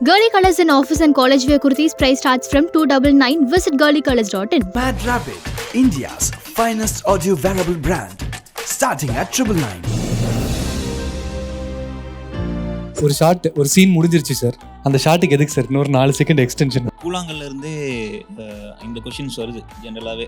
Girly Colors in office and college wear kurtis price starts from 299. Visit girlycolors.in. Bad Rabbit, India's finest audio wearable brand, starting at 999. ஒரு shot ஒரு scene முடிஞ்சிருச்சு sir, அந்த ஷாட்டுக்கு எதுக்கு sir இன்னொரு 4 second extension? கூழாங்கல்ல இருந்தே இந்த questions வருது ஜென்ரலாகவே.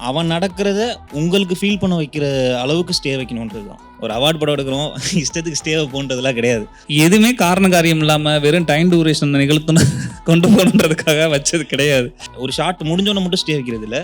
அவன் நடக்கிறத உங்களுக்கு ஃபீல் பண்ண வைக்கிற அளவுக்கு ஸ்டே வைக்கணுன்றது தான். ஒரு அவார்டு படம் எடுக்கிறோம் இஷ்டத்துக்கு ஸ்டேவை போன்றதுலாம் கிடையாது. எதுவுமே காரண காரியம் இல்லாமல் வெறும் டைம் டூரேஷன் நிகழ்த்தணும் கொண்டு போகணுன்றதுக்காக வச்சது கிடையாது. ஒரு ஷாட் முடிஞ்சோன்னு மட்டும் ஸ்டே வைக்கிறது இல்லை,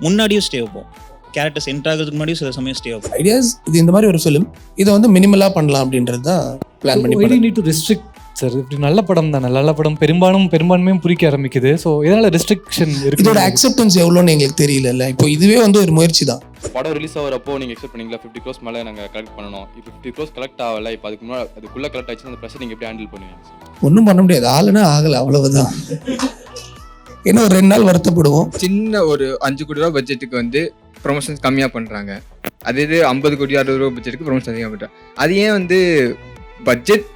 முன்னாடியும் ஸ்டே வைப்போம். கேரக்டர்ஸ் என்ட்ரு ஆகிறதுக்கு முன்னாடியும் சில சமயம் ஸ்டே வைப்போம். ஐடியாஸ் இது இந்த மாதிரி ஒரு ஃபிலிம், இதை வந்து மினிமலாக பண்ணலாம் அப்படின்றது தான் பிளான் பண்ணி. Why do you need to restrict sir? இப்படி நல்ல படம் தானே, நல்ல படம் பெரும்பான்மையும் புரிக்க ஆரம்பிக்குது. ஸோ இதனால ரெஸ்ட்ரிக்ஷன் இருக்கு. இதோட அக்செப்டன்ஸ் எவ்வளோன்னு எங்களுக்கு தெரியல. இப்போ இதுவே வந்து ஒரு முயற்சி தான். படம் ரிலீஸ் ஆகிறப்போ நீங்கள் எக்ஸ்பெக்ட் பண்ணீங்களா 50 crores மேலே நாங்கள் கலெக்ட் பண்ணணும்? இப்போ 50 crores கலெக்ட் ஆகலை. இப்போ அதுக்கு முன்னாடி அதுக்குள்ளே கலெக்ட் ஆச்சு, அந்த ப்ரெஷர் நீங்கள் எப்படி ஹேண்டில் பண்ணுவீங்க? ஒன்றும் பண்ண முடியாது, ஆளுனா ஆகலை, அவ்வளவுதான். ஏன்னா ஒரு 2 நாள் வருத்தப்படுவோம். சின்ன ஒரு 5 கோடி ரூபா பட்ஜெட்டுக்கு வந்து ப்ரொமோஷன்ஸ் கம்மியாக பண்ணுறாங்க. அதே இது 50 கோடி 60 ரூபா பட்ஜெட்டுக்கு ப்ரொமோஷன் அதிகமாக பண்ணுறாங்க. அது ஏன் வந்து பட்ஜெட்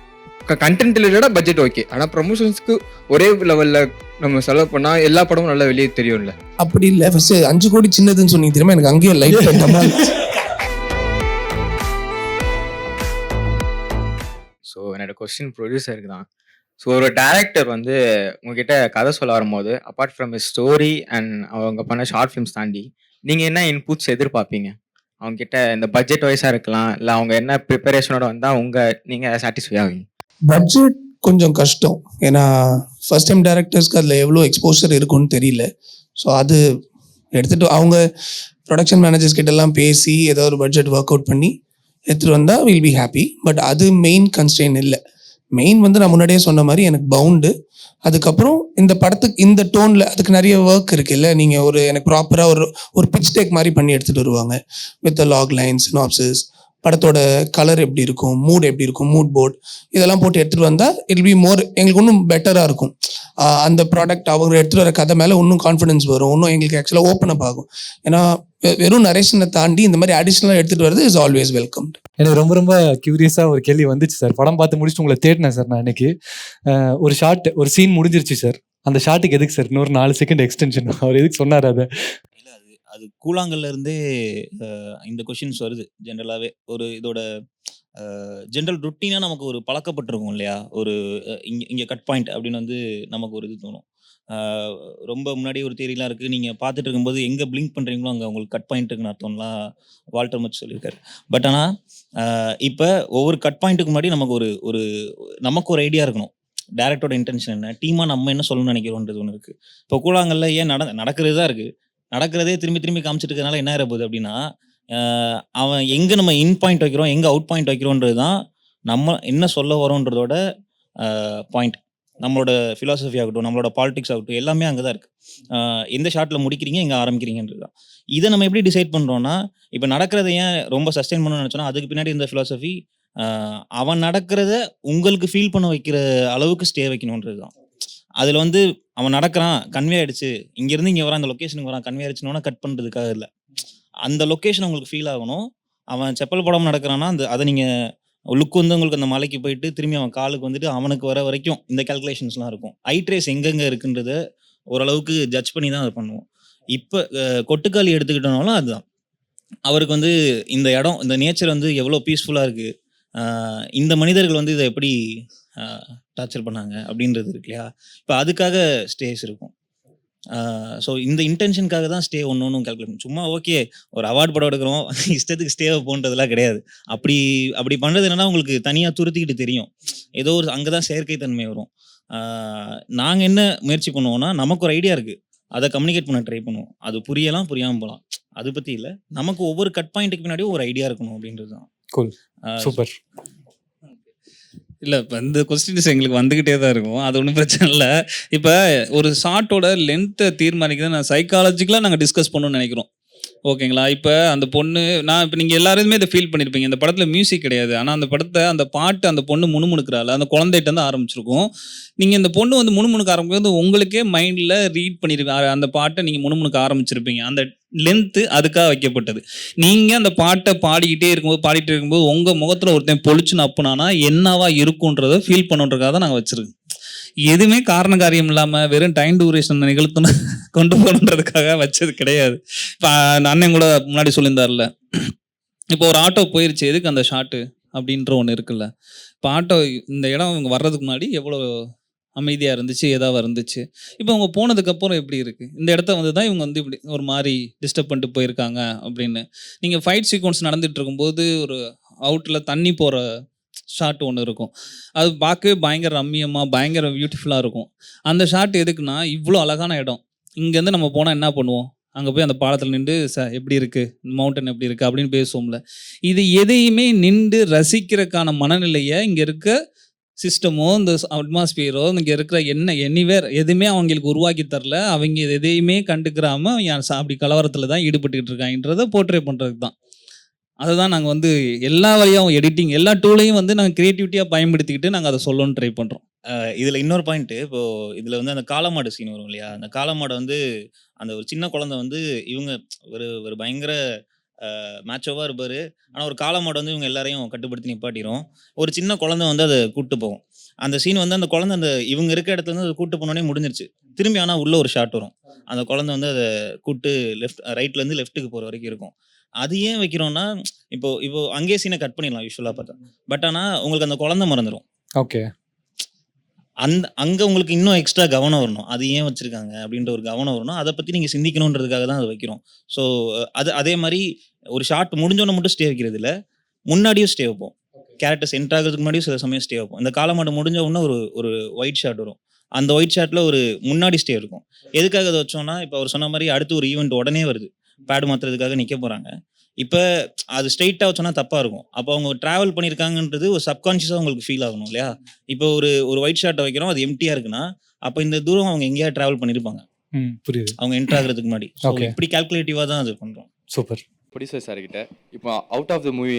கண்டென்ட் ரிலேட்டடாக பட்ஜெட் ஓகே, ஆனால் ப்ரொமோஷன்ஸ்க்கு ஒரே லெவலில் நம்ம செலவு பண்ணால் எல்லா படமும் நல்லா வெளியே தெரியும்ல. அப்படி இல்லை, ஃபர்ஸ்ட் 5 கோடி சின்னதுன்னு சொன்னீங்க தெரியுமா, எனக்கு அங்கேயே லைட் பண்ணாம. ஸோ என்னோட கொஸ்டின் ப்ரொடியூசருக்கு தான். ஸோ ஒரு டேரக்டர் வந்து உங்ககிட்ட கதை சொல்ல வரும்போது அப்பார்ட் ஃப்ரம் ஸ்டோரி அண்ட் அவங்க பண்ண ஷார்ட் ஃபிலிம்ஸ் தாண்டி நீங்கள் என்ன இன்புட்ஸ் எதிர்பார்ப்பீங்க அவங்ககிட்ட? இந்த பட்ஜெட் வைஸாக இருக்கலாம், இல்லை அவங்க என்ன ப்ரிப்பரேஷனோட வந்தால் நீங்கள் சாட்டிஸ்ஃபை ஆவீங்க? பட்ஜெட் கொஞ்சம் கஷ்டம், ஏன்னா ஃபர்ஸ்ட் டைம் டேரக்டர்ஸ்க்கு அதில் எவ்வளோ எக்ஸ்போஷர் இருக்குன்னு தெரியல. ஸோ அது எடுத்துகிட்டு அவங்க ப்ரொடக்ஷன் மேனேஜர்ஸ் கிட்டலாம் பேசி ஏதோ ஒரு பட்ஜெட் ஒர்க் அவுட் பண்ணி எடுத்துகிட்டு வந்தால் வில் பி ஹாப்பி. பட் அது மெயின் கன்ஸ்ட்ரெயின் இல்லை. மெயின் வந்து நான் முன்னாடியே சொன்ன மாதிரி எனக்கு பவுண்டு. அதுக்கப்புறம் இந்த படத்துக்கு இந்த டோனில் அதுக்கு நிறைய ஒர்க் இருக்குல்ல. நீங்கள் எனக்கு ப்ராப்பராக ஒரு பிச் டேக் மாதிரி பண்ணி எடுத்துகிட்டு வருவாங்க வித் லாக் லைன்ஸ், சினாப்சிஸ், படத்தோட கலர் எப்படி இருக்கும், மூட் எப்படி இருக்கும், மூட் போர்ட், இதெல்லாம் போட்டு எடுத்துகிட்டு வந்தால் இட் பி மோர், எங்களுக்கு இன்னும் பெட்டராக இருக்கும். அந்த ப்ராடக்ட் அவங்க எடுத்துகிட்டு வர கதை மேலே இன்னும் கான்ஃபிடன்ஸ் வரும், இன்னும் எங்களுக்கு ஆக்சுவலாக ஓப்பன் அப் ஆகும். ஏன்னா வெறும் நரேஷனை தாண்டி இந்த மாதிரி அடிஷ்னலாக எடுத்துகிட்டு வரது இஸ் ஆல்வேஸ் வெல்கம். எனக்கு ரொம்ப ரொம்ப கியூரியஸாக ஒரு கேள்வி வந்துச்சு சார். படம் பார்த்து முடிச்சுட்டு உங்களை தேடினேன் சார் நான் இன்னைக்கு. ஒரு சீன் முடிஞ்சிருச்சு சார், அந்த ஷாட்டுக்கு எதுக்கு சார் இன்னொரு 4 செகண்ட் எக்ஸ்டென்ஷன்? அவர் எதுக்கு சொன்னார் அதை? அது கூழாங்கல்ல இருந்தே இந்த கொஷின்ஸ் வருது ஜென்ரலாகவே. ஒரு இதோட ஜென்ரல் ருட்டீனாக நமக்கு ஒரு பழக்கப்பட்டிருக்கும் இல்லையா? ஒரு இங்கே கட் பாயிண்ட் அப்படின்னு வந்து நமக்கு ஒரு இது தோணும். ரொம்ப முன்னாடி ஒரு தியரிலாம் இருக்குது, நீங்கள் பார்த்துட்டு இருக்கும்போது எங்கே பிளிங்க் பண்ணுறீங்களோ அங்கே உங்களுக்கு கட் பாயிண்ட் இருக்குன்னு அர்த்தம்லாம் வால்டர் மச் சொல்லியிருக்காரு. பட் ஆனால் இப்போ ஒவ்வொரு கட் பாயிண்ட்டுக்கு முன்னாடி நமக்கு ஒரு ஐடியா இருக்கணும். டேரக்டரோட இன்டென்ஷன் என்ன, டீமாக நம்ம என்ன சொல்லணும்னு நினைக்கிறோன்றது ஒன்று இருக்குது. இப்போ கூழாங்கல்ல ஏன் நடக்கிறது தான் இருக்குது, நடக்கிறதே திரும்பி திரும்பி காமிச்சிட்டு இருக்கிறதுனால என்ன ஆகிற போகுது அப்படின்னா, அவன் எங்கே நம்ம இன் பாயிண்ட் வைக்கிறோம், எங்கே அவுட் பாயிண்ட் வைக்கிறோன்றது தான் நம்ம என்ன சொல்ல வரோன்றதோட பாயிண்ட். நம்மளோட ஃபிலாசபி ஆகட்டும், நம்மளோட பாலிடிக்ஸ் ஆகட்டும், எல்லாமே அங்கே தான் இருக்குது. எந்த ஷாட்டில் முடிக்கிறீங்க, எங்கே ஆரம்பிக்கிறீங்கன்றது தான். இதை நம்ம எப்படி டிசைட் பண்ணுறோன்னா, இப்போ நடக்கிறத ஏன் ரொம்ப சஸ்டெயின் பண்ணணும்னு நினச்சோன்னா அதுக்கு பின்னாடி இந்த ஃபிலாசபி அவன் நடக்கிறத உங்களுக்கு ஃபீல் பண்ண வைக்கிற அளவுக்கு ஸ்டே வைக்கணுன்றது தான். அதில் வந்து அவன் நடக்கிறான், கன்வே ஆகிடுச்சு, இங்கேருந்து இங்கே வரான், அந்த லொக்கேஷனுக்கு வரான், கன்வே ஆகிடுச்சுன்னா கட் பண்ணுறதுக்காக இல்லை, அந்த லொக்கேஷன் உங்களுக்கு ஃபீல் ஆகணும். அவன் செப்பல் படம் நடக்கிறான்னா அதை நீங்கள் லுக் வந்து உங்களுக்கு அந்த மலைக்கு போயிட்டு திரும்பி அவன் காலுக்கு வந்துட்டு அவனுக்கு வர வரைக்கும் இந்த கேல்குலேஷன்ஸ்லாம் இருக்கும். ஐட்ரேஸ் எங்கெங்கே இருக்குன்றத ஓரளவுக்கு ஜட்ஜ் பண்ணி தான் அதை பண்ணுவோம். இப்போ கொட்டுக்காளி எடுத்துக்கிட்டோம்னாலும் அதுதான். அவருக்கு வந்து இந்த இடம், இந்த நேச்சர் வந்து எவ்வளோ பீஸ்ஃபுல்லாக இருக்குது, இந்த மனிதர்கள் வந்து இதை எப்படி டார்ச்சர் பண்ணாங்க அப்படின்றது இருக்கு இல்லையா? இப்போ அதுக்காக ஸ்டேஸ் இருக்கும். ஸோ இந்த இன்டென்ஷனுக்காக தான் ஸ்டே ஒன்று கால்குலேட். சும்மா ஓகே ஒரு அவார்டு படம் எடுக்கிறோம் இஷ்டத்துக்கு ஸ்டேவை போன்றதெல்லாம் கிடையாது. அப்படி பண்ணுறது என்னன்னா உங்களுக்கு தனியாக துருத்திக்கிட்டு தெரியும், ஏதோ ஒரு அங்கே தான் செயற்கைத்தன்மை வரும். நாங்கள் என்ன முயற்சி பண்ணுவோம்னா, நமக்கு ஒரு ஐடியா இருக்குது, அதை கம்யூனிகேட் பண்ண ட்ரை பண்ணுவோம். அது புரியலாம், புரியாமல் போகலாம், அது பற்றி இல்லை. நமக்கு ஒவ்வொரு கட் பாயிண்ட்டுக்கு பின்னாடியும் ஒரு ஐடியா இருக்கணும் அப்படின்றது தான். Cool, super. இல்லை, இப்போ இந்த கொஸ்டின்ஸ் எங்களுக்கு வந்துக்கிட்டே தான் இருக்கும், அது ஒன்றும் பிரச்சனை இல்லை. இப்போ ஒரு ஷார்ட்டோட லென்த்தை தீர்மானிக்கிறத நான் சைக்காலஜிக்கலாக நாங்கள் டிஸ்கஸ் பண்ணணும்னு நினைக்கிறோம். ஓகேங்களா? இப்போ அந்த பொண்ணு, நான் இப்போ நீங்கள் எல்லாருமே இதை ஃபீல் பண்ணியிருப்பீங்க, இந்த படத்தில் மியூசிக் கிடையாது, ஆனால் அந்த பாட்டு அந்த பொண்ணு முணுமுணுக்கிறாள், அந்த குழந்தைகிட்ட வந்து ஆரம்பிச்சிருக்கும். நீங்கள் இந்த பொண்ணு வந்து முணுமுணுக்க ஆரம்பிக்கிறது உங்களுக்கே மைண்டில் ரீட் பண்ணியிருப்பீங்க, அந்த பாட்டை நீங்கள் முணுமுணுக்க ஆரம்பிச்சிருப்பீங்க. அந்த லென்த்து அதுக்காக வைக்கப்பட்டது. நீங்கள் அந்த பாட்டை பாடிக்கிட்டே இருக்கும்போது உங்கள் முகத்தில் ஒருத்தன் பொழிச்சுன்னு அப்புனானா என்னவா இருக்குன்றதை ஃபீல் பண்ணுறதுக்காக தான் நாங்கள் வச்சுருக்கோம். எதுவுமே காரண காரியம் இல்லாமல் வெறும் டைம் டூரேஷன் நிகழ்த்தணும் கொண்டு போகணுன்றதுக்காக வச்சது கிடையாது. இப்போ அண்ணன் கூட முன்னாடி சொல்லியிருந்தார்ல, இப்போ ஒரு ஆட்டோ போயிருச்சு, எதுக்கு அந்த ஷாட்டு அப்படின்ற ஒன்று இருக்குல்ல. இப்போ ஆட்டோ இந்த இடம் இவங்க வர்றதுக்கு முன்னாடி எவ்வளோ அமைதியாக இருந்துச்சு, ஏதாவது இருந்துச்சு. இப்போ அவங்க போனதுக்கப்புறம் எப்படி இருக்குது, இந்த இடத்த வந்து தான் இவங்க வந்து இப்படி ஒரு மாதிரி டிஸ்டர்ப் பண்ணிட்டு போயிருக்காங்க அப்படின்னு. நீங்கள் ஃபைட் சீக்வன்ஸ் நடந்துட்டு இருக்கும்போது ஒரு அவுட்டில் தண்ணி போகிற ஷாட் ஒன்று இருக்கும், அது பார்க்கவே பயங்கர ரம்மியமாக பயங்கர பியூட்டிஃபுல்லாக இருக்கும். அந்த ஷாட் எதுக்குன்னா, இவ்வளோ அழகான இடம், இங்கேருந்து நம்ம போனால் என்ன பண்ணுவோம், அங்கே போய் அந்த பாலத்தில் நின்று எப்படி இருக்குது, மவுண்டன் எப்படி இருக்குது அப்படின்னு பேசுவோம்ல. இது எதையுமே நின்று ரசிக்கிறதுக்கான மனநிலையை இங்கே இருக்க சிஸ்டமோ இந்த அட்மாஸ்பியரோ இங்கே இருக்கிற எனிவேர் எதுவுமே அவங்களுக்கு உருவாக்கி தரல. அவங்க எதையுமே கண்டுக்கிறாம அப்படி கலவரத்தில் தான் ஈடுபட்டுக்கிட்டு இருக்காங்கன்றதை போர்ட்ரே பண்ணுறதுக்கு தான். அதை தான் நாங்கள் வந்து எல்லா வழியாகவும் எடிட்டிங் எல்லா டூலையும் வந்து நாங்கள் க்ரியேட்டிவிட்டியாக பயன்படுத்திக்கிட்டு நாங்கள் அதை சொல்லணும்னு ட்ரை பண்ணுறோம். இதில் இன்னொரு பாயிண்ட்டு, இப்போது இதில் வந்து அந்த காளமாடு சீன் வரும் இல்லையா, அந்த காளமாடை வந்து அந்த ஒரு சின்ன குழந்தை வந்து இவங்க ஒரு பயங்கர மேட்சோவாக இருப்பார். ஆனால் ஒரு காளமாடு வந்து இவங்க எல்லாரையும் கட்டுப்படுத்தி நிப்பாட்டிடும். ஒரு சின்ன குழந்தை வந்து அதை கூப்பிட்டு போகும். அந்த சீன் வந்து அந்த குழந்தை அந்த இவங்க இருக்க இடத்துல வந்து அதை கூப்பிட்டு போனோடனே முடிஞ்சிருச்சு. திரும்பி ஆனால் உள்ள ஒரு ஷாட் வரும், அந்த குழந்தை வந்து அதை கூப்பிட்டு ரைட்லேருந்து லெஃப்ட்டுக்கு போகிற வரைக்கும் இருக்கும். அது ஏன் வைக்கிறோம்னா, இப்போ அங்கேயே சீனை கட் பண்ணிடலாம் யூஸ்வலாக பார்த்தா. பட் ஆனால் உங்களுக்கு அந்த குழந்தை மறந்துடும். ஓகே, அங்கே உங்களுக்கு இன்னும் எக்ஸ்ட்ரா கவனம் வரணும், அது ஏன் வச்சுருக்காங்க அப்படின்ற ஒரு கவனம் வரணும். அதை பற்றி நீங்கள் சிந்திக்கணுன்றதுக்காக தான் அதை வைக்கிறோம். ஸோ அதே மாதிரி ஒரு ஷாட் முடிஞ்சோன்னு மட்டும் ஸ்டே வைக்கிறது இல்லை, முன்னாடியும் ஸ்டே வைப்போம். கேரக்டர்ஸ் என்ட்ரு ஆகிறதுக்கு முன்னாடியும் சில சமயம் ஸ்டே வைப்போம். இந்த காலமாடு முடிஞ்ச உடனே ஒரு ஒயிட் ஷாட் வரும். அந்த ஒயிட் ஷாட்டில் ஒரு முன்னாடி ஸ்டே இருக்கும். எதுக்காக அதை வச்சோம்னா, இப்போ அவர் சொன்ன மாதிரி அடுத்து ஒரு ஈவெண்ட் உடனே வருது, பேடு மாற்றுறதுக்காக நிற்க போகிறாங்க. இப்போ அது ஸ்ட்ரெயிட்டாக வச்சோன்னா தப்பாக இருக்கும். அப்போ அவங்க ட்ராவல் பண்ணியிருக்காங்கன்றது ஒரு சப்கான்ஷியஸாக உங்களுக்கு ஃபீல் ஆகணும் இல்லையா. இப்போ ஒரு ஒயிட் ஷாட்டை வைக்கிறோம், அது எம்டியாக இருக்குன்னா, அப்போ இந்த தூரம் அவங்க எங்கேயா ட்ராவல் பண்ணியிருப்பாங்க, புரியுது, அவங்க என்ட்ரு ஆகிறதுக்கு முன்னாடி. இப்படி கால்குலேட்டிவாக தான் அது பண்ணுறோம். சூப்பர். ப்ரொடியூசர் சார்கிட்ட இப்போ அவுட் ஆஃப் த மூவி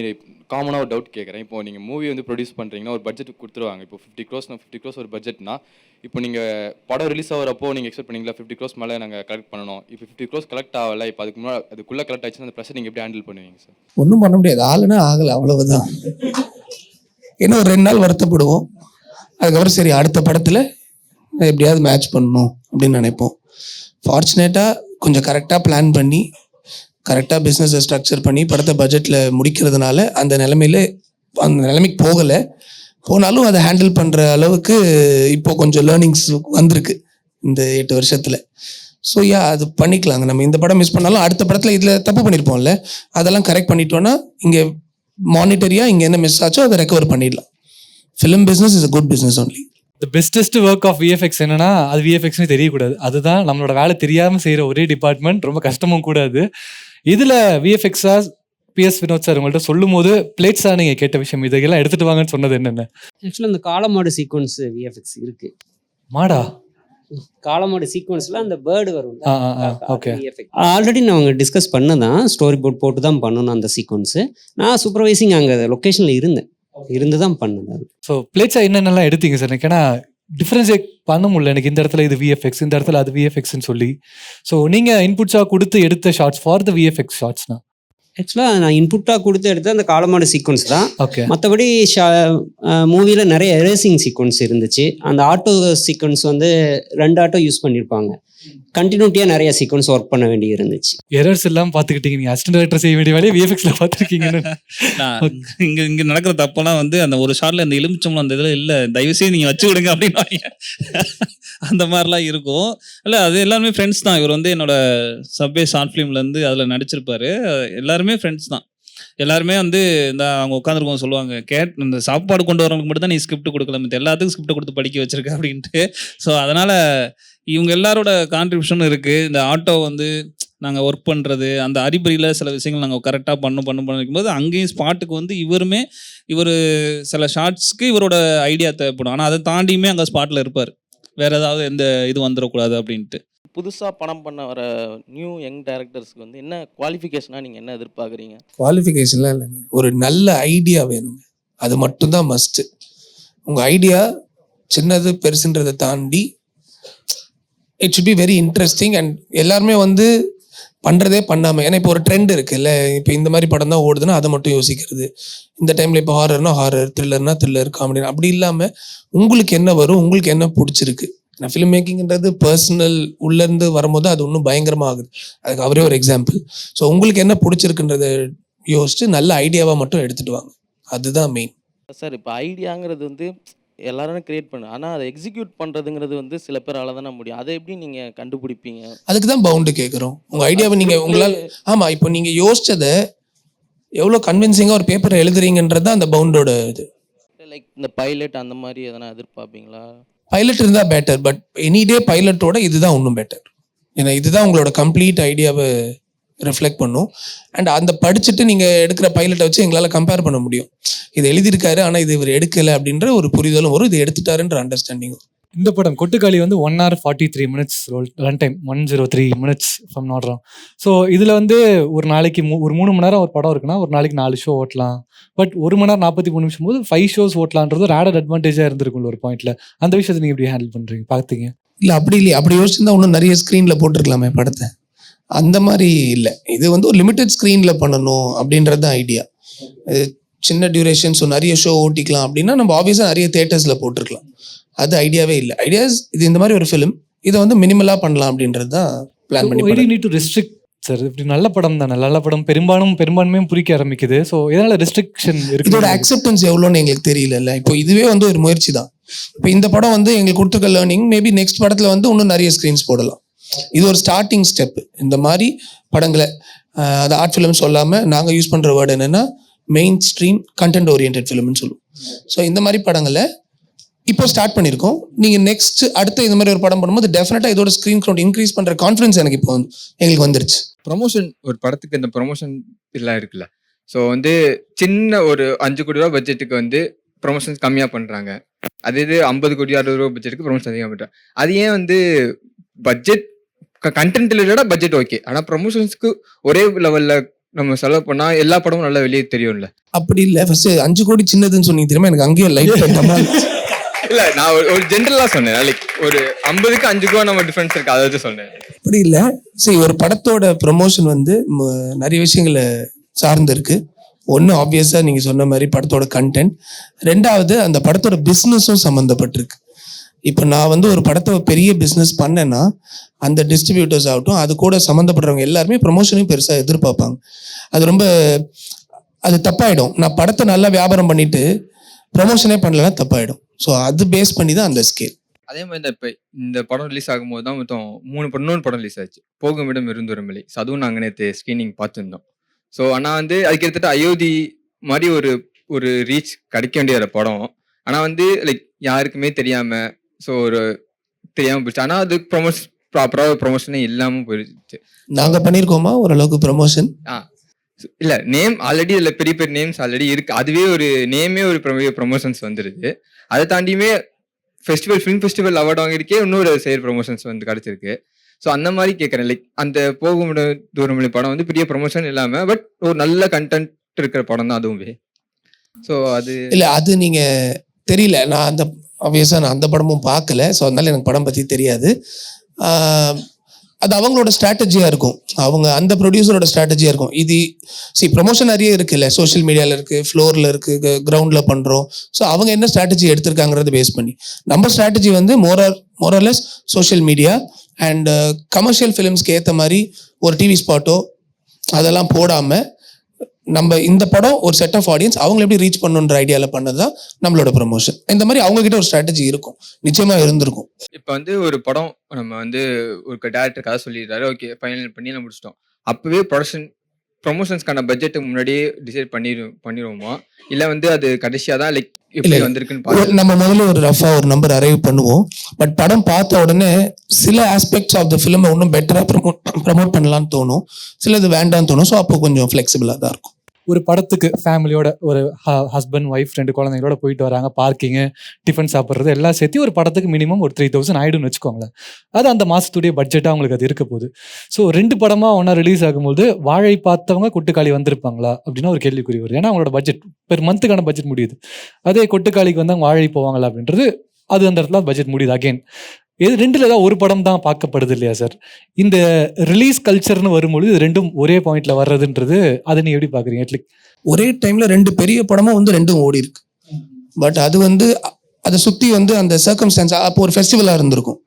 காமனாக ஒரு டவுட் கேட்குறேன். இப்போ நீங்கள் மூவி வந்து ப்ரொடியூஸ் பண்ணுறீங்கன்னா ஒரு பட்ஜெட் கொடுத்துருவாங்க. இப்போ 50 crores ஒரு பட்ஜெட்னா, இப்போ நீங்கள் படம் ரிலீஸ் ஆகிறப்போ நீங்கள் எக்ஸ்பெக்ட் பண்ணீங்களா 50 crores மேலே நாங்கள் கலெக்ட் பண்ணணும், இப்போ 50 crores கலெக்ட் ஆகலை, இப்போ அதுக்குள்ளே கலெக்ட் ஆச்சுன்னா அந்த ப்ரெஷர் நீங்கள் எப்படி ஹேண்டில் பண்ணுவீங்க சார்? ஒன்றும் பண்ண முடியாது, ஆளுனா ஆகலை, அவ்வளவுதான். இன்னும் ஒரு 2 நாள் வருத்தப்படுவோம். அதுக்கப்புறம் சரி அடுத்த படத்தில் எப்படியாவது மேட்ச் பண்ணணும் அப்படின்னு நினைப்போம். ஃபார்ச்சுனேட்டாக கொஞ்சம் கரெக்டாக பிளான் பண்ணி கரெக்டாக பிஸ்னஸை ஸ்ட்ரக்சர் பண்ணி படத்தை பட்ஜெட்டில் முடிக்கிறதுனால அந்த நிலைமைக்கு போனாலும் அதை ஹேண்டில் பண்ணுற அளவுக்கு இப்போ கொஞ்சம் லேர்னிங்ஸ் வந்திருக்கு இந்த 8 வருஷத்தில். ஸோ அது பண்ணிக்கலாங்க. நம்ம இந்த படம் மிஸ் பண்ணாலும் அடுத்த படத்தில் இதில் தப்பு பண்ணியிருப்போம்ல, அதெல்லாம் கரெக்ட் பண்ணிட்டோன்னா இங்கே மானிட்டரியாக இங்கே என்ன மிஸ் ஆச்சோ அதை ரெக்கவர் பண்ணிடலாம். Film business is a good business only. The bestest work of VFX என்னன்னா, அது விஎஃப்எக்ஸ்னு தெரியக்கூடாது. அதுதான் நம்மளோட வேலை தெரியாமல் செய்கிற ஒரே டிபார்ட்மெண்ட், ரொம்ப கஷ்டமும் கூடாது. இதில் விஎஃப்எக்ஸா பிஎஸ் வினோத் சார் உங்கள்கிட்ட சொல்லும் போது பிளேட்ஸாக நீங்கள் கேட்ட விஷயம் இதெல்லாம் எடுத்துகிட்டு வாங்கன்னு சொன்னது என்னென்ன? ஆக்சுவலாக அந்த காளமாடு சீக்வன்ஸ் விஎஃப்எக்ஸ் இருக்குது. மாடா காளமாடு சீக்வன்ஸில் அந்த பேர்டு வரும். ஓகே, ஆல்ரெடி நாங்கள் டிஸ்கஸ் பண்ணதான், ஸ்டோரி போர்ட் போட்டு தான் பண்ணணும் அந்த சீக்வன்ஸு. நான் சூப்பர்வைசிங் அங்கே லொக்கேஷனில் இருந்து தான் பண்ணேன். ஸோ பிளேட்ஸாக என்னென்னலாம் எடுத்தீங்க சார்? எனக்கு ஏன்னா டிஃப்ரென்ஸே பண்ண முடியல, எனக்கு இந்த இடத்துல இது விஎஃப்எக்ஸ், இந்த இடத்துல அது விஎஃப்எக்ஸ்ன்னு சொல்லி. ஸோ நீங்கள் இன்புட்ஸாக கொடுத்து எடுத்த ஷார்ட்ஸ் ஃபார் த விஎஃப்எக்ஸ் ஷார்ட்ஸ்னா? ஆக்சுவலாக நான் இன்புட்டாக கொடுத்து எடுத்த அந்த காளமாடு சீக்வன்ஸ் தான். ஓகே, மற்றபடி மூவியில் நிறைய எரேசிங் சீக்வன்ஸ் இருந்துச்சு. அந்த ஆட்டோ சீக்வன்ஸ் வந்து 2 ஆட்டோ யூஸ் பண்ணியிருப்பாங்க. கண்டினியூட்டியாக நிறைய சீக்வன்ஸ் ஒர்க் பண்ண வேண்டி இருந்துச்சு. எரர்ஸ் எல்லாம் பார்த்துக்கிட்டீங்க. நீங்கள் அசிஸ்டன்ட் டைரக்டர் செய்ய வேண்டிய வேலையை விஎஃப்எக்ஸ்ல பார்த்துருக்கீங்கன்னு. இங்கே நடக்கிற தப்பெல்லாம் வந்து அந்த ஒரு ஷார்ட்ல இந்த எலுமிச்சம்பளம் அந்த இதில் இல்லை, தயவுசெய்து நீங்கள் வச்சு விடுங்க அப்படின்னு அந்த மாதிரிலாம் இருக்கும். இல்லை, அது எல்லாருமே ஃப்ரெண்ட்ஸ் தான். இவர் வந்து என்னோட சப்வே ஷார்ட் ஃபிலிம்லேருந்து அதில் நடிச்சிருப்பாரு. எல்லாருமே ஃப்ரெண்ட்ஸ் தான். எல்லாருமே வந்து இந்த அவங்க உட்காந்துருக்கோம் சொல்லுவாங்க, இந்த சாப்பாடு கொண்டு வரவங்களுக்கு மட்டும் தான் நீ ஸ்கிரிப்ட் கொடுக்கல, மற்ற எல்லாத்துக்கும் ஸ்கிரிப்ட் கொடுத்து படிக்க வச்சிருக்க அப்படின்ட்டு. ஸோ அதனால் இவங்க எல்லாரோட கான்ட்ரிபியூஷனும் இருக்குது. இந்த ஆட்டோ வந்து நாங்கள் ஒர்க் பண்ணுறது, அந்த அறிபறியில் சில விஷயங்கள் நாங்கள் கரெக்டாக பண்ணிக்கும்போது அங்கேயும் ஸ்பாட்டுக்கு வந்து இவர் சில ஷார்ட்ஸ்க்கு இவரோட ஐடியா தேவைப்படும். ஆனால் அதை தாண்டியுமே அங்கே ஸ்பாட்டில் இருப்பார், வேறு ஏதாவது எந்த இது வந்துடக்கூடாது அப்படின்ட்டு. புதுசாக படம் பண்ண வர நியூ யங் டைரக்டர்ஸ்க்கு வந்து என்ன குவாலிஃபிகேஷனாக நீங்கள் என்ன எதிர்பார்க்குறீங்க? குவாலிஃபிகேஷன்லாம் இல்லைங்க, ஒரு நல்ல ஐடியா வேணுங்க, அது மட்டும்தான் மஸ்ட்டு. உங்கள் ஐடியா சின்னது பெருசுன்றதை தாண்டி it should be very interesting. And எல்லாருமே வந்து பண்ணுறதே பண்ணாமல், ஏன்னா இப்போ ஒரு ட்ரெண்ட் இருக்குல்ல, இப்போ இந்த மாதிரி படம் தான் ஓடுதுன்னா அதை மட்டும் யோசிக்கிறது. இந்த டைமில் இப்போ ஹாரர்னா ஹாரர், த்ரில்லர்னா த்ரில்லர், காமெடி அப்படி இல்லாமல் உங்களுக்கு என்ன வரும், உங்களுக்கு என்ன பிடிச்சிருக்கு. நான் ஃபிலிம் மேக்கிங்கிறது பர்சனல் உள்ளேருந்து வரும்போது அது இன்னும் பயங்கரமாக ஆகுது. அதுக்கு அவரே ஒரு எக்ஸாம்பிள். ஸோ உங்களுக்கு என்ன பிடிச்சிருக்குன்றதை யோசிச்சு நல்ல ஐடியாவாக மட்டும் எடுத்துகிட்டு வாங்க, அதுதான் மெயின். சார் இப்போ ஐடியாங்கிறது வந்து எல்லாரும் கிரியேட் பண்ணு, ஆனால் அதை எக்ஸிக்யூட் பண்ணுறதுங்கிறது வந்து சில பேரால தானே முடியும். அதை எப்படி நீங்கள் கண்டுபிடிப்பீங்க? அதுக்கு தான் பவுண்டு கேட்குறோம். உங்கள் ஐடியாவை நீங்கள் உங்களால், ஆமாம், இப்போ நீங்கள் யோசிச்சதை எவ்வளோ கன்வின்சிங்காக ஒரு பேப்பரை எழுதுறீங்கன்றது தான் அந்த பவுண்டோட இது. லைக் இந்த பைலட் அந்த மாதிரி எதனா எதிர்பார்ப்பீங்களா? பைலட் இருந்தால் பெட்டர், பட் எனி டே பைலட்டோட இதுதான் இன்னும் பெட்டர். ஏன்னா இதுதான் உங்களோட கம்ப்ளீட் ஐடியாவை ரிஃப்ளெக்ட் பண்ணும். அண்ட் அந்த படிச்சுட்டு நீங்கள் எடுக்கிற பைலட்டை வச்சு எங்களால் கம்பேர் பண்ண முடியும். இது எழுதியிருக்காரு ஆனால் இது இவர் எடுக்கலை அப்படின்ற ஒரு புரிதலும் வரும், இது எடுத்துட்டாருன்ற அண்டர்ஸ்டாண்டிங்கும். இந்த படம் கொட்டுக்காளி வந்து 1 hour 43 minutes run time, 103 minutes from not wrong. So இதில் வந்து ஒரு நாளைக்கு ஒரு 3 மணி நேரம் ஒரு படம் இருக்குன்னா ஒரு நாளைக்கு 4 ஷோ ஓட்டலாம். பட் 1 மணி நேரம் 43 நிமிஷம் போது 5 shows ஓட்டலான்றது ஒரு ஆடட் அட்வான்டேஜாக இருந்திருக்கும் ஒரு பாயிண்ட்ல. அந்த விஷயத்தை நீங்கள் எப்படி ஹேண்டில் பண்ணுறீங்க பார்த்தீங்க? இல்லை அப்படி இல்லையா, அப்படி யோசிச்சிருந்தா இன்னும் நிறைய ஸ்க்ரீனில் போட்டிருக்கலாமே படத்தை. அந்த மாதிரி இல்லை, இது வந்து ஒரு லிமிட்டட் ஸ்க்ரீனில் பண்ணணும் அப்படின்றது தான் ஐடியா. சின்ன டியூரேஷன், ஸோ நிறைய ஷோ ஓட்டிக்கலாம் அப்படின்னா நம்ம ஆப்வியஸாக நிறைய தேட்டர்ஸில் போட்டிருக்கலாம். அது ஐடியாவே இல்லை. ஐடியாஸ் இது இந்த மாதிரி ஒரு ஃபிலிம், இதை வந்து மினிமலாக பண்ணலாம் அப்படின்றது தான் பிளான் பண்ணி. நீட் டு ரெஸ்ட்ரிக்ட் சார், இப்படி நல்ல படம் தானே, நல்ல படம் பெரும்பான்மையும் புரிக்க ஆரம்பிக்குது. ஸோ இதனால ரெஸ்ட்ரிக்ஷன் இருக்கு. இதோட அக்செப்டன்ஸ் எவ்வளோன்னு எங்களுக்கு தெரியல. இப்போ இதுவே வந்து ஒரு முயற்சி தான். இப்போ இந்த படம் வந்து எங்களுக்கு கொடுத்துருக்க லேர்னிங், மேபி நெக்ஸ்ட் படத்தில் வந்து இன்னும் நிறைய ஸ்க்ரீன்ஸ் போடலாம். இது ஒரு ஸ்டார்டிங் ஸ்டெப். இந்த மாதிரி படங்களை அது ஆர்ட் ஃபிலிம் சொல்லாமல் நாங்கள் யூஸ் பண்ணுற வேர்டு என்னென்னா மெயின் ஸ்ட்ரீம் கண்டென்ட் ஓரியன்டட் ஃபிலிம்னு சொல்லுவோம். ஸோ இந்த மாதிரி படங்களை இப்போ ஸ்டார்ட் பண்ணியிருக்கோம். நீங்கள் நெக்ஸ்ட் அடுத்த இந்த மாதிரி ஒரு படம் பண்ணும்போது டெஃபினட்டாக இதோட ஸ்க்ரீன் கவுண்ட் இன்க்ரீஸ் பண்ணுற கான்ஃபிடன்ஸ் எனக்கு இப்போ எங்களுக்கு வந்துருச்சு. ப்ரொமோஷன், ஒரு படத்துக்கு இந்த ப்ரொமோஷன் எல்லாம் இருக்குல்ல, ஸோ வந்து சின்ன ஒரு 5 கோடி ரூபா பட்ஜெட்டுக்கு வந்து ப்ரொமோஷன்ஸ் கம்மியாக பண்ணுறாங்க. அதே இது 50 கோடி 60 ரூபா பட்ஜெட்டுக்கு ப்ரொமோஷன் அதிகமாக பண்ணுறாங்க. அது ஏன் வந்து பட்ஜெட் கண்டென்ட் ரிலேட்டடாக பட்ஜெட் ஓகே, ஆனால் ப்ரொமோஷன்ஸ்க்கு ஒரே லெவலில் நம்ம செலவு பண்ணால் எல்லா படமும் நல்லா வெளியே தெரியும்ல? அப்படி இல்லை, ஃபர்ஸ்ட் 5 கோடி சின்னதுன்னு சொன்னீங்க தெரியுமா, எனக்கு அங்கேயே லைஃப் இல்லை, நான் ஒரு ஜென்ரலாக சொன்னேன். லைக் ஒரு 50க்கு 5 ரூபா நம்ம டிஃபரன்ஸ் இருக்கு, அதை வச்சு சொன்னேன். அப்படி இல்லை, சரி, ஒரு படத்தோட ப்ரொமோஷன் வந்து நிறைய விஷயங்களை சார்ந்து இருக்கு. ஒன்று ஆப்வியஸாக நீங்கள் சொன்ன மாதிரி படத்தோட கண்டென்ட், ரெண்டாவது அந்த படத்தோட பிஸ்னஸும் சம்மந்தப்பட்டிருக்கு. இப்போ நான் வந்து ஒரு படத்தை பெரிய பிஸ்னஸ் பண்ணேன்னா அந்த டிஸ்ட்ரிபியூட்டர்ஸ் ஆகட்டும், அது கூட சம்மந்தப்படுறவங்க எல்லாருமே ப்ரொமோஷனையும் பெருசாக எதிர்பார்ப்பாங்க. அது தப்பாயிடும். நான் படத்தை நல்லா வியாபாரம் பண்ணிட்டு ப்ரொமோஷனே பண்ணலன்னா தப்பாயிடும். ஸோ அது பேஸ் பண்ணி தான் அந்த ஸ்கேல். அதே மாதிரி தான் இப்போ இந்த படம் ரிலீஸ் ஆகும்போது தான் மொத்தம் 3 படம் ரிலீஸ் ஆச்சு. போகும் இடம் இருந்துவரமில்லை, அதுவும் நாங்கள் நேற்று ஸ்க்ரீனிங் பார்த்துருந்தோம். ஸோ ஆனால் வந்து அதுக்கு கிட்டத்தட்ட அயோத்தி மாதிரி ஒரு ரீச் கிடைக்க வேண்டிய படம். ஆனால் வந்து லைக் யாருக்குமே தெரியாமல், ஸோ ஒரு தெரியாமல் போயிடுச்சு. ஆனால் அது ப்ராப்பராக ப்ரொமோஷனே இல்லாமல் போயிடுச்சு. நாங்கள் பண்ணியிருக்கோமா ஓரளவுக்கு ப்ரொமோஷன்? இல்லை, நேம் ஆல்ரெடி இதில் பெரிய பெரிய நேம்ஸ் ஆல்ரெடி இருக்கு. அதுவே ஒரு நேமே ஒரு ப்ரொமோஷன்ஸ் வந்துடுது. அதை தாண்டியுமே ஃபிலிம் ஃபெஸ்டிவல் அவார்டு வாங்கியிருக்கே இன்னொரு சைடு ப்ரொமோஷன்ஸ் வந்து கிடச்சிருக்கு. ஸோ அந்த மாதிரி கேட்குறேன். லைக் அந்த போகும் தூரமொழி படம் வந்து பெரிய ப்ரொமோஷன் இல்லாமல் பட் ஒரு நல்ல கண்டென்ட் இருக்கிற படம் தான் அதுவுமே. ஸோ அது இல்லை, அது நீங்கள் தெரியல. நான் அந்த படமும் பார்க்கல. ஸோ அதனால எனக்கு படம் பற்றி தெரியாது. அது அவங்களோட ஸ்ட்ராட்டஜியாக இருக்கும், அவங்க அந்த ப்ரொடியூசரோட ஸ்ட்ராட்டஜியாக இருக்கும். இது ப்ரொமோஷன் நிறைய இருக்குல்ல, சோஷியல் மீடியாவில் இருக்குது, ஃப்ளோரில் இருக்குது, கிரவுண்டில் பண்ணுறோம். ஸோ அவங்க என்ன ஸ்ட்ராட்டஜி எடுத்திருக்காங்கிறத பேஸ் பண்ணி நம்ம ஸ்ட்ராட்டஜி வந்து மோரலெஸ் சோஷியல் மீடியா அண்ட் கமர்ஷியல் ஃபிலிம்ஸ்க்கு ஏற்ற மாதிரி ஒரு டிவி ஸ்பாட்டோ அதெல்லாம் போடாமல் நம்ம இந்த படம் ஒரு செட் ஆஃப் ஆடியன்ஸ் அவங்களை எப்படி ரீச் பண்ணுன்ற ஐடியாவில் பண்ணது தான் நம்மளோட ப்ரொமோஷன். இந்த மாதிரி அவங்ககிட்ட ஒரு ஸ்ட்ராட்டஜி இருக்கும், நிச்சயமாக இருந்திருக்கும். இப்போ வந்து ஒரு படம் நம்ம வந்து ஒரு டேரக்டர் கதை சொல்லிடுறாரு, ஓகே ஃபைனல் பண்ணி நம்ம முடிச்சிட்டோம். அப்போவே ப்ரொமோஷன்ஸ்க்கான பட்ஜெட்டு முன்னாடியே டிசைட் பண்ணிடுவோமா, இல்லை வந்து அது கடைசியாக தான் லைக் எப்படி வந்திருக்குன்னு நம்ம முதல்ல ஒரு ரஃபா ஒரு நம்பர் அரைவ் பண்ணுவோம். பட் படம் பார்த்த உடனே சில ஆஸ்பெக்ட்ஸ் ஆஃப் த ஃபிலிமை இன்னும் பெட்டராக ப்ரமோட் பண்ணலான்னு தோணும், சிலது வேண்டான்னு தோணும். ஸோ அப்போ கொஞ்சம் ஃப்ளெக்சிபிளாக தான் இருக்கும். ஒரு படத்துக்கு ஃபேமிலியோட ஒரு ஹஸ்பண்ட் ஒய்ஃப் 2 குழந்தைங்களோட போயிட்டு வராங்க, பார்க்கிங்கு டிஃபன் சாப்பிட்றது எல்லாம் சேர்த்து ஒரு படத்துக்கு மினிமம் ஒரு 3000 ஆயிடும்னு வச்சுக்கோங்களேன். அது அந்த மாதத்துடைய பட்ஜெட்டாக அவங்களுக்கு அது இருக்க போகுது. ஸோ 2 படமாக ஒன்றா ரிலீஸ் ஆகும்போது வாழை பார்த்தவங்க கொட்டுக்காளி வந்திருப்பாங்களா அப்படின்னா ஒரு கேள்விக்குறி வரும். ஏன்னா அவங்களோட பட்ஜெட் பெர் மந்த்துக்கான பட்ஜெட் முடியுது. அதே கொட்டுக்காளிக்கு வந்து அவங்க வாழை போவாங்களா அப்படின்றது அது அந்த இடத்துல பட்ஜெட் முடியுது. அகெயின் இது ரெண்டுல ஏதாவது ஒரு படம் தான் பார்க்கப்படுது இல்லையா சார்? இந்த ரிலீஸ் கல்ச்சர்னு வரும்பொழுது இது ரெண்டும் ஒரே பாயிண்ட்ல வர்றதுன்றது அதை நீங்க எப்படி பாக்குறீங்க? அட்லீஸ்ட் ஒரே டைம்ல 2 பெரிய படமும் வந்து 2ம் ஓடி இருக்கு. பட் அது வந்து அதை சுற்றி வந்து அந்த சர்க்கம்ஸ்டான்ஸ் அப்போ ஒரு ஃபெஸ்டிவலாக இருந்திருக்கும்.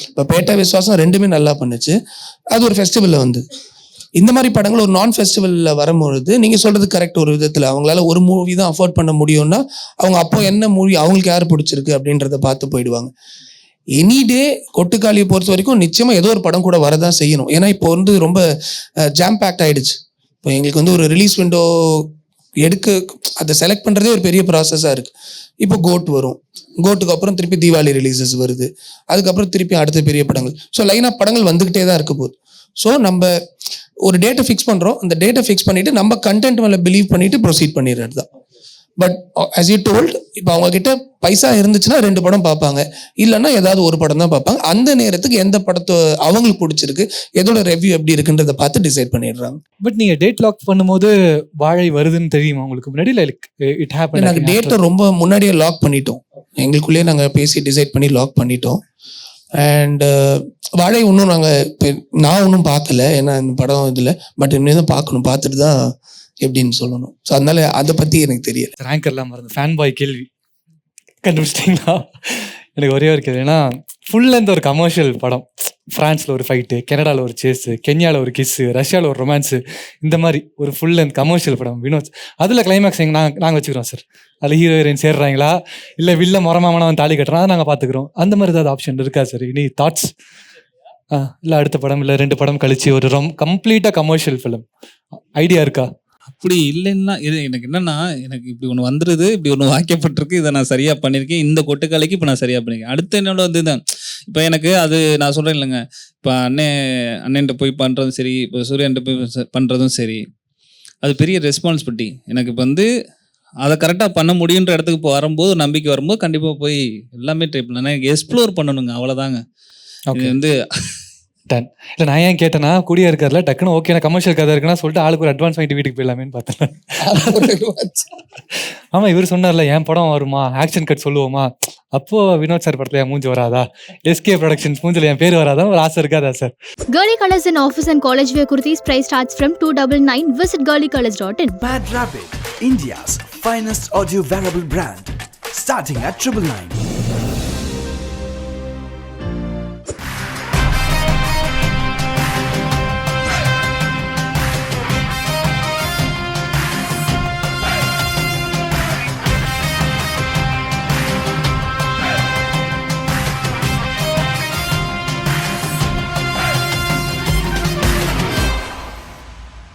இப்போ பேட்டா விஸ்வாசம் 2மே நல்லா பண்ணுச்சு, அது ஒரு ஃபெஸ்டிவலில் வந்து. இந்த மாதிரி படங்கள் ஒரு நான் ஃபெஸ்டிவலில் வரும்பொழுது நீங்கள் சொல்கிறது கரெக்ட். ஒரு விதத்தில் அவங்களால ஒரு மூவி தான் அஃபோர்ட் பண்ண முடியும்னா அவங்க அப்போ என்ன மூவி அவங்களுக்கு யார் பிடிச்சிருக்கு அப்படின்றத பார்த்து போயிடுவாங்க. எனி டே கொட்டுக்காளியை பொறுத்த வரைக்கும் நிச்சயமாக ஏதோ ஒரு படம் கூட வரதான் செய்யணும். ஏன்னா இப்போ வந்து ரொம்ப ஜாம் பேக்ட் ஆகிடுச்சு. இப்போ எங்களுக்கு வந்து ஒரு ரிலீஸ் விண்டோ எடுக்க அதை செலக்ட் பண்ணுறதே ஒரு பெரிய ப்ராசஸாக இருக்குது. இப்போ கோட் வரும், கோட்டுக்கு அப்புறம் திருப்பி தீபாவளி ரிலீசஸ் வருது, அதுக்கப்புறம் திருப்பி அடுத்த பெரிய படங்கள். ஸோ லைனாக படங்கள் வந்துக்கிட்டே தான் இருக்க போகுது. ஸோ நம்ம ஒரு டேட்டை ஃபிக்ஸ் பண்ணுறோம், அந்த டேட்டை ஃபிக்ஸ் பண்ணிவிட்டு நம்ம கண்டென்ட் மேலே பிலீவ் பண்ணிவிட்டு ப்ரொசீட் பண்ணிடுறது தான். பட் as you told, இப்போ அவங்கக்கிட்ட பைசா இருந்துச்சுன்னா 2 படம் பார்ப்பாங்க, இல்லைன்னா ஏதாவது ஒரு படம் தான் பார்ப்பாங்க. அந்த நேரத்துக்கு எந்த படத்தை அவங்களுக்கு பிடிச்சிருக்கு, எதோட ரெவ்யூ எப்படி இருக்குன்றதை பார்த்து டிசைட் பண்ணிடுறாங்க. பட் நீங்க டேட் லாக் பண்ணும்போது வாழை வருதுன்னு தெரியுமா உங்களுக்கு முன்னாடி? It happen. நாங்கள் டேட்டை ரொம்ப முன்னாடியே லாக் பண்ணிட்டோம், எங்களுக்குள்ளேயே நாங்கள் பேசி டிசைட் பண்ணி லாக் பண்ணிட்டோம். அண்ட் வாழை இன்னும் நான் ஒன்றும் பார்க்கல, ஏன்னா இந்த படம் இதில். பட் இன்னும் தான் பார்க்கணும், பார்த்துட்டு தான் எப்படின்னு சொல்லணும். ஸோ அதனால அதை பற்றி எனக்கு தெரியல. ரேங்கர்லாம் மறந்து ஃபேன் பாய் கேள்வி கண்டுபிடிச்சிட்டிங்களா? எனக்கு ஒரே ஒரு கேள்வி. ஏன்னா ஃபுல் லென்த் ஒரு கமர்ஷியல் படம், ஃப்ரான்ஸில் ஒரு ஃபைட்டு, கனடாவில் ஒரு சேஸு, கென்யாவில் ஒரு கிஸ்ஸு, ரஷ்யாவில் ஒரு ரொமான்ஸு, இந்த மாதிரி ஒரு ஃபுல் லென்த் கமர்ஷியல் படம் வினோத். அதில் கிளைமேக்ஸ் நாங்கள் வச்சுக்கிறோம் சார். அதில் ஹீரோ ஹீரோயின் சேர்றாங்களா, இல்லை வில்ல முறமாமனா வந்து தாலி கட்டுறோம், அதை நாங்கள் பார்த்துக்குறோம். அந்த மாதிரி ஏதாவது ஆப்ஷன் இருக்கா சார்? இனி தாட்ஸ்? இல்லை அடுத்த படம், இல்லை 2 படம் கழிச்சு ஒரு கம்ப்ளீட்டாக கமர்ஷியல் ஃபிலிம் ஐடியா இருக்கா? அப்படி இல்லைன்னா இது எனக்கு என்னன்னா, எனக்கு இப்படி ஒன்று வந்துடுது, இப்படி ஒன்று வாக்கியப்பட்டிருக்கு, இதை நான் சரியாக பண்ணியிருக்கேன், இந்த கொட்டுக்காலைக்கு இப்போ நான் சரியாக பண்ணியிருக்கேன். அடுத்து என்னோட வந்து தான் இப்போ எனக்கு அது நான் சொல்கிறேன் இல்லைங்க, இப்போ அண்ணன்ட்ட போய் பண்ணுறதும் சரி, இப்போ சூர்யான்ட்ட போய் பண்ணுறதும் சரி, அது பெரிய ரெஸ்பான்சிபிலிட்டி. எனக்கு இப்போ வந்து அதை கரெக்டாக பண்ண முடியுன்ற இடத்துக்கு இப்போ வரும்போது, நம்பிக்கை வரும்போது கண்டிப்பாக போய் எல்லாமே ட்ரை பண்ணலாம். எனக்கு எக்ஸ்ப்ளோர் பண்ணணுங்க, அவ்வளோதாங்க. இது வந்து டன். இல்லை நான் ஏன் கேட்டேன்னா, கூடிய இருக்கார்ல டக்குன்னு ஓகே நான் கமர்ஷியல் கதை இருக்குன்னா சொல்லிட்டு ஆளுக்கு ஒரு அட்வான்ஸ் வாங்கிட்டு வீட்டுக்கு போயிடலாமேன்னு பார்த்தேன். ஆமாம், இவர் சொன்னார்ல என் படம் வருமா, ஆக்ஷன் கட் சொல்லுவோமா, அப்போ வினோத் சார் படத்துல என் மூஞ்சி வராதா, SK ப்ரொடக்ஷன்ஸ் மூஞ்சில் என் பேர் வராதா, ஒரு ஆசை இருக்காதா sir? Girly Colors in office and college wear kurtis price starts from 299. Visit girlycolors.in. Bad Rabbit, India's finest audio wearable brand, starting at 999.